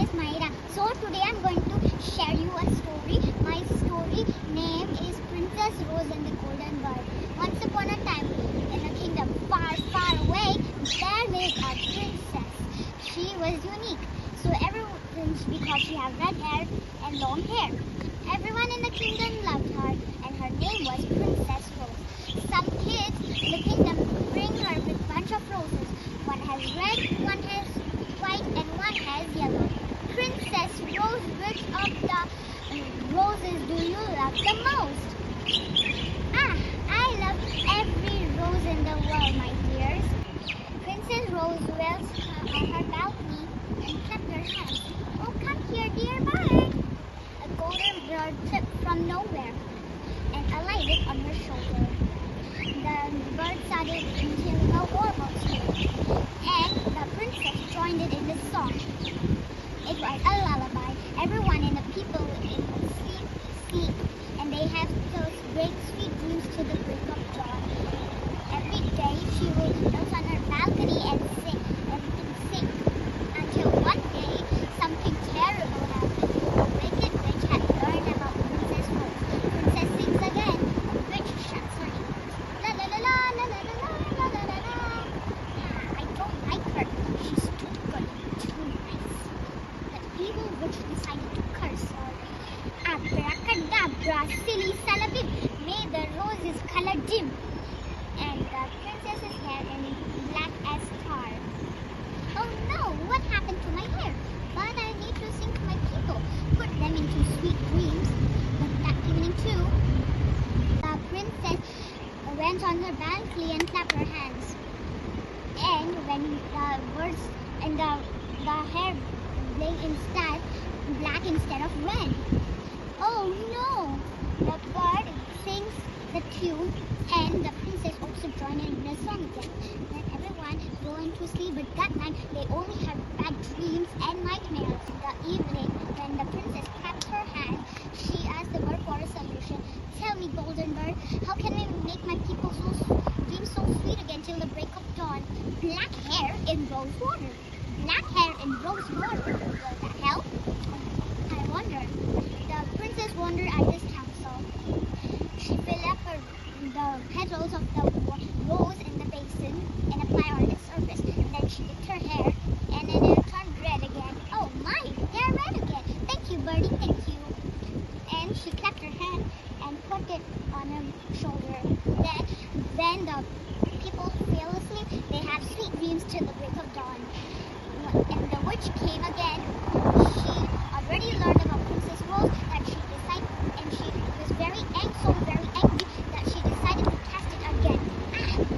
is Mayra. So today I'm going to share you a story. My story name is Princess Rose and the Golden Bird. Once upon a time, in a kingdom far, far away, there lived a princess. She was unique. So everyone, because she had red hair and long hair, everyone in the kingdom loved her, and her name was Princess Rose. Some kids in the kingdom bring her with a bunch of roses. One has red, one has white, and one has yellow. Princess Rose, which of the roses do you love the most? I love every rose in the world, my dears. Princess Rose dwelt on her balcony and clapped her hands. Oh, come here, dear bird. A golden bird tripped from nowhere and alighted on her shoulder. The bird started into a warble tune, and the princess joined it in the song. It was a lullaby. Everyone and the people in sleep, and they have those great sweet dreams to the break of dawn. Every day she would sit on her balcony and sing, until one day something terrible happened. A wicked witch had learned about Princess Rose. Princess sings again. A witch shuts her ears. La la la la la la la la la la la. I don't like her. She's too good, too nice. The evil witch decided to curse her. Abracadabra, silly son of it, may the rose's color dim, and the princess's hair in black as tar. Oh no, what happened to my hair? But I need to sing to my people, put them into sweet dreams. But that evening too, the princess went on her balcony and clapped her hands. And when the birds and the hair lay instead black instead of red. Oh no! The bird sings the tune and the princess also joined in the song again. Then everyone go into sleep, but that night they only had bad dreams and nightmares. In the evening, when the princess clapped her hands, she asked the bird for a solution. Tell me, golden bird, how can I make my people dream so sweet again till the break of dawn? Black hair in rose water. Black hair in rose water. Will that help? I wonder. The princess wondered at this counsel. She filled up the petals of the rose in the basin and applied on its surface. And then she dipped her hair, and then it turned red again. Oh my, they're red again. Thank you, birdie, thank you. And she clapped her hand and put it on her shoulder. Then the people fell asleep. They had sweet dreams till the break of dawn. And the witch came again. She already learned about Princess Rose that she decided, and she was so very angry that she decided to test it again.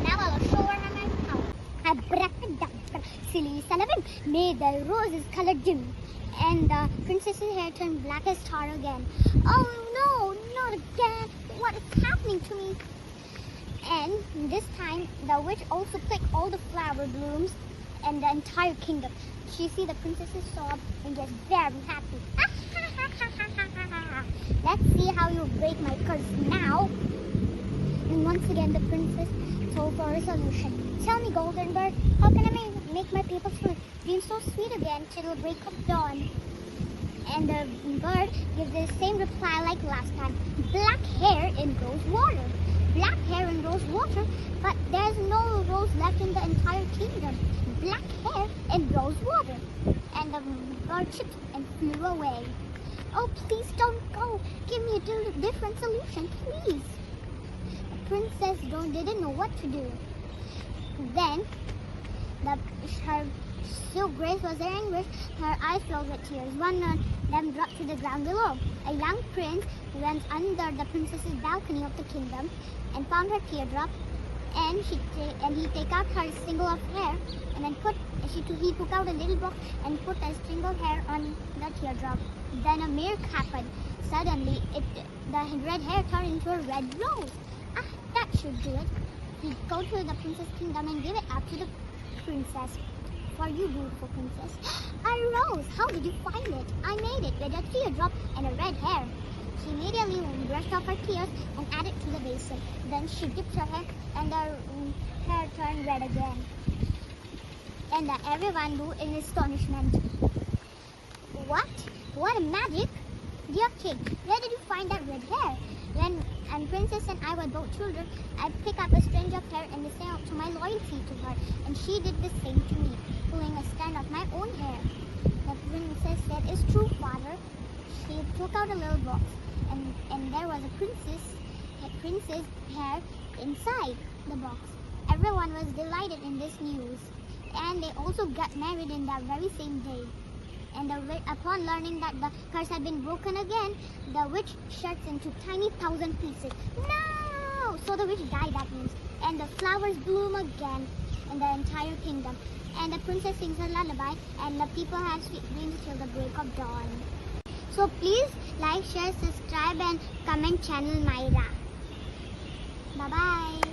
Now I will show her my power. Abracadabra, silly son of a, may the rose's color dim, and the princess's hair turned black as tar again. Oh no, not again! What is happening to me? And this time, the witch also picked all the flower blooms and the entire kingdom. She see the princess's sob and gets very happy. Let's see how you break my curse now. And once again the princess told for a solution. Tell me, golden bird, how can I make my people dream so sweet again till the break of dawn? And the bird gives the same reply like last time. Black hair in rose water. Black hair in rose water, but there's no rose left in the entire kingdom. Black hair in rose water. And the bird chipped and flew away. Oh, please don't go. Give me a different solution, please. The princess didn't know what to do. Then, her so great was their anguish, her eyes filled with tears. One of them dropped to the ground below. A young prince went under the princess's balcony of the kingdom and found her teardrop, and he take out her stringle of hair, and then he took out a little box and put a stringle of hair on the teardrop. Then a miracle happened. Suddenly, the red hair turned into a red rose. That should do it. He go to the princess' kingdom and give it out to the princess. For you, beautiful princess. A rose! How did you find it? I made it with a teardrop and a red hair. She immediately brushed off her tears and added to the basin. Then she dipped her hair, and the hair turned red again. And everyone grew in astonishment. What? What a magic! Dear king, where did you find that red hair? When Princess and I were both children, I picked up a strange of hair and listened out to my loyalty to her, and she did the same to me, pulling a strand of my own hair. The princess said, "It's true, father." She took out a little box, and there was a princess hair inside the box. Everyone was delighted in this news, and they also got married in that very same day. And upon learning that the curse had been broken again, the witch shuts into tiny 1,000 pieces. No! So the witch died, that means. And the flowers bloom again in the entire kingdom. And the princess sings a lullaby, and the people have sweet dreams till the break of dawn. So please like, share, subscribe, and comment channel Mayra. Bye-bye.